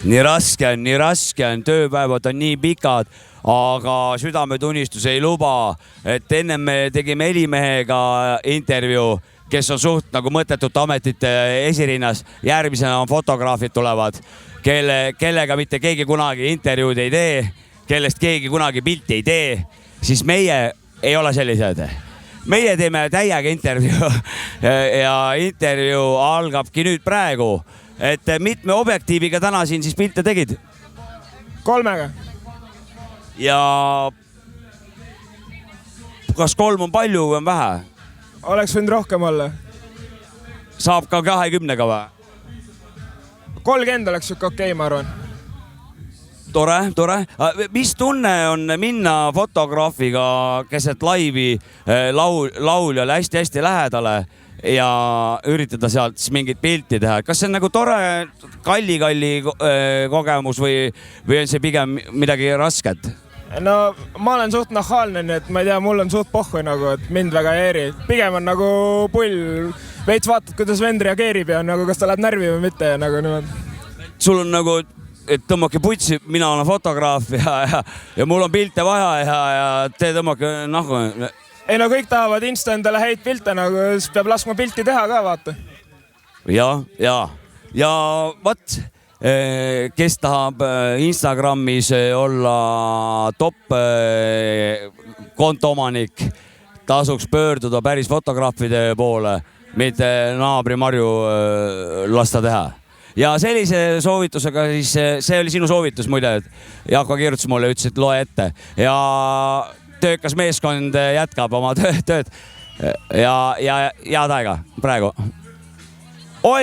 nii raske on, tööpäevad on nii pikad, aga südametunnistus ei luba, et enne me tegime helimehega intervjuu, kes on suht nagu mõttetute ametite esirinnas. Järgmisena on fotograafid tulevad, kellega mitte keegi kunagi intervjuud ei tee, kellest keegi kunagi pilti ei tee, siis meie ei ole sellised. Meie teeme täiega intervjuu ja intervjuu algabki nüüd praegu. Et mitme objektiiviga täna siin siis pilte tegid? 3. Ja kas 3 on palju või on vähe? Oleks võinud rohkem olla. Saab ka 20-ga või? 30 oleks okei, ma arvan. Tore. Mis tunne on minna fotograafiga keset laivi lauljale hästi lähedale ja üritada sealt siis mingit pilti teha? Kas see on nagu tore kalli kogemus või on see pigem midagi rasket? No ma olen suht nahaalne, nii et ma ei tea, mul on suht pohhu nagu, et mind väga ei eri. Pigem on nagu pull, veits vaatad, kuidas vend reageerib ja nagu kas ta läheb närvi või mitte. Nagu niimoodi. Sul on nagu, et tõmmake putsi, mina olen fotograaf ja mul on pilte vaja ja te tõmmake nahku. Ei no kõik tahavad Insta endale häid pilte, nagu siis peab laskma pilti teha ka, vaata. Ja võt, kes tahab Instagramis olla top kontoomanik, tasuks pöörduda päris fotograafide poole, mitte naabri Marju lasta teha. Ja sellise soovitusega siis, see oli sinu soovitus muide, et Jaako kirjutas mulle, ütles, et loe ette ja töökas meeskond jätkab oma tööd ja head aega praegu.